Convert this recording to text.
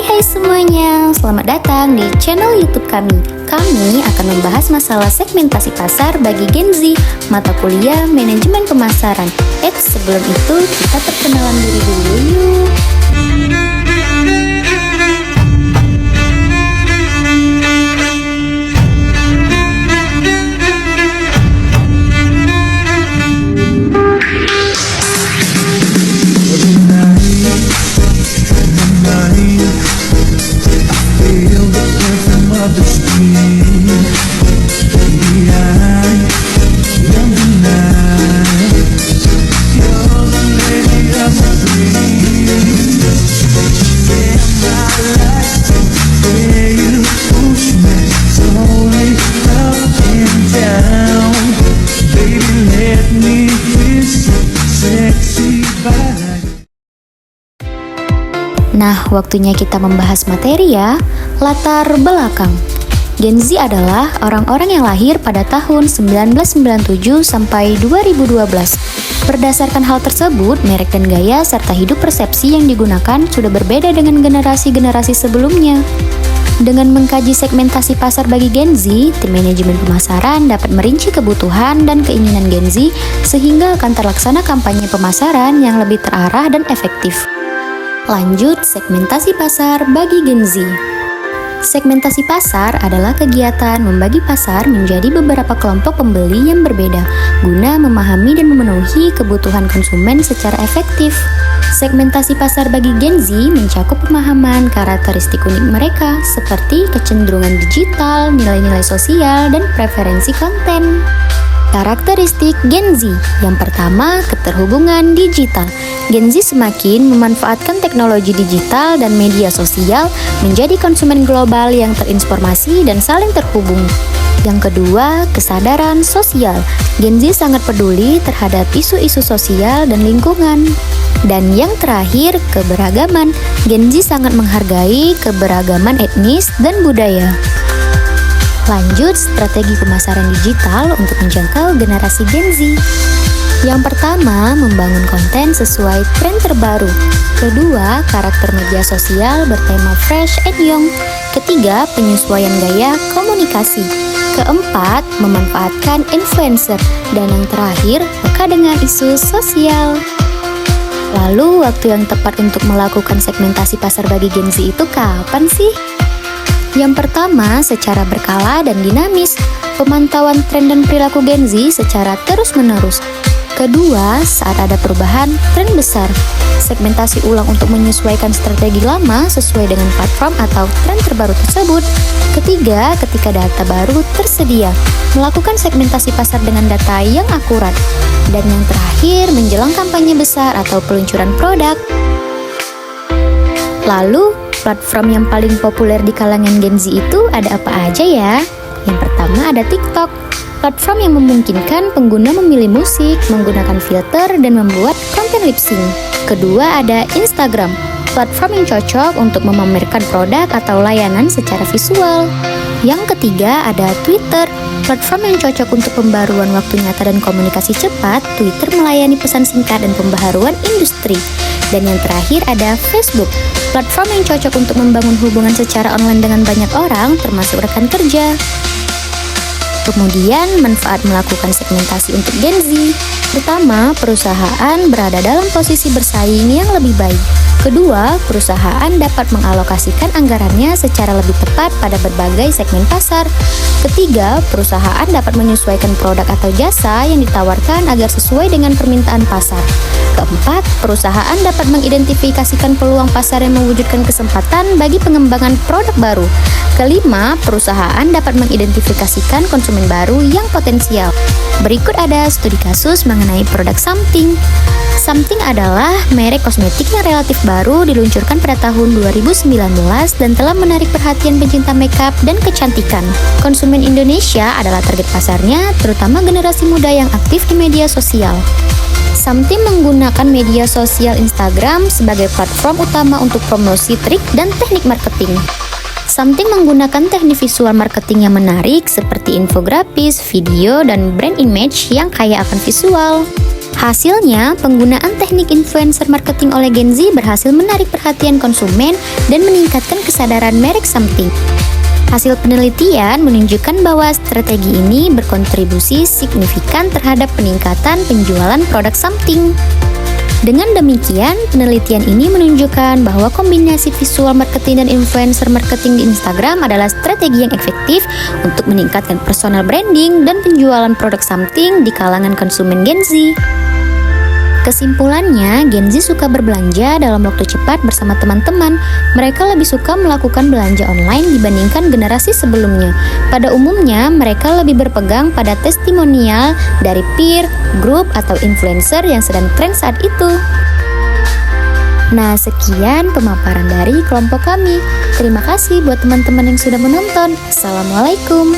Hai semuanya, selamat datang di channel YouTube kami. Kami akan membahas masalah segmentasi pasar bagi Gen Z, mata kuliah manajemen pemasaran. Sebelum itu kita perkenalan diri dulu yuk. Nah, waktunya kita membahas materi ya. Latar belakang. Gen Z adalah orang-orang yang lahir pada tahun 1997 sampai 2012. Berdasarkan hal tersebut, merek dan gaya serta hidup persepsi yang digunakan sudah berbeda dengan generasi-generasi sebelumnya. Dengan mengkaji segmentasi pasar bagi Gen Z, tim manajemen pemasaran dapat merinci kebutuhan dan keinginan Gen Z sehingga akan terlaksana kampanye pemasaran yang lebih terarah dan efektif. Lanjut, segmentasi pasar bagi Gen Z. Segmentasi pasar adalah kegiatan membagi pasar menjadi beberapa kelompok pembeli yang berbeda guna memahami dan memenuhi kebutuhan konsumen secara efektif. Segmentasi pasar bagi Gen Z mencakup pemahaman karakteristik unik mereka seperti kecenderungan digital, nilai-nilai sosial, dan preferensi konten. Karakteristik Gen Z. Yang pertama, keterhubungan digital. Gen Z semakin memanfaatkan teknologi digital dan media sosial menjadi konsumen global yang terinformasi dan saling terhubung. Yang kedua, kesadaran sosial. Gen Z sangat peduli terhadap isu-isu sosial dan lingkungan. Dan yang terakhir, keberagaman. Gen Z sangat menghargai keberagaman etnis dan budaya. Lanjut, strategi pemasaran digital untuk menjangkau generasi Gen Z. Yang pertama, membangun konten sesuai tren terbaru. Kedua, karakter media sosial bertema fresh and young. Ketiga, penyesuaian gaya komunikasi. Keempat, memanfaatkan influencer. Dan yang terakhir, peka dengan isu sosial. Lalu, waktu yang tepat untuk melakukan segmentasi pasar bagi Gen Z itu kapan sih? Yang pertama, secara berkala dan dinamis, pemantauan tren dan perilaku Gen Z secara terus-menerus. Kedua, saat ada perubahan tren besar, segmentasi ulang untuk menyesuaikan strategi lama sesuai dengan platform atau tren terbaru tersebut. Ketiga, ketika data baru tersedia, melakukan segmentasi pasar dengan data yang akurat. Dan yang terakhir, menjelang kampanye besar atau peluncuran produk. Lalu, platform yang paling populer di kalangan Gen Z itu ada apa aja ya? Yang pertama ada TikTok, platform yang memungkinkan pengguna memilih musik, menggunakan filter, dan membuat konten lip sync. Kedua ada Instagram, platform yang cocok untuk memamerkan produk atau layanan secara visual. Yang ketiga ada Twitter, platform yang cocok untuk pembaruan waktu nyata dan komunikasi cepat. Twitter melayani pesan singkat dan pembaharuan industri. Dan yang terakhir ada Facebook, platform yang cocok untuk membangun hubungan secara online dengan banyak orang, termasuk rekan kerja. Kemudian, manfaat melakukan segmentasi untuk Gen Z. Pertama, perusahaan berada dalam posisi bersaing yang lebih baik. Kedua, perusahaan dapat mengalokasikan anggarannya secara lebih tepat pada berbagai segmen pasar. Ketiga, perusahaan dapat menyesuaikan produk atau jasa yang ditawarkan agar sesuai dengan permintaan pasar. Keempat, perusahaan dapat mengidentifikasikan peluang pasar yang mewujudkan kesempatan bagi pengembangan produk baru. Kelima, perusahaan dapat mengidentifikasikan konsumen baru yang potensial. Berikut ada studi kasus mengenai produk Something. Something adalah merek kosmetik yang relatif baru diluncurkan pada tahun 2019 dan telah menarik perhatian pencinta makeup dan kecantikan. Konsumen Indonesia adalah target pasarnya, terutama generasi muda yang aktif di media sosial. Something menggunakan media sosial Instagram sebagai platform utama untuk promosi trik dan teknik marketing. Something menggunakan teknik visual marketing yang menarik seperti infografis, video, dan brand image yang kaya akan visual. Hasilnya, penggunaan teknik influencer marketing oleh Gen Z berhasil menarik perhatian konsumen dan meningkatkan kesadaran merek something. Hasil penelitian menunjukkan bahwa strategi ini berkontribusi signifikan terhadap peningkatan penjualan produk something. Dengan demikian, penelitian ini menunjukkan bahwa kombinasi visual marketing dan influencer marketing di Instagram adalah strategi yang efektif untuk meningkatkan personal branding dan penjualan produk something di kalangan konsumen Gen Z. Kesimpulannya, Gen Z suka berbelanja dalam waktu cepat bersama teman-teman. Mereka lebih suka melakukan belanja online dibandingkan generasi sebelumnya. Pada umumnya, mereka lebih berpegang pada testimonial dari peer, grup, atau influencer yang sedang tren saat itu. Nah, sekian pemaparan dari kelompok kami. Terima kasih buat teman-teman yang sudah menonton. Assalamualaikum.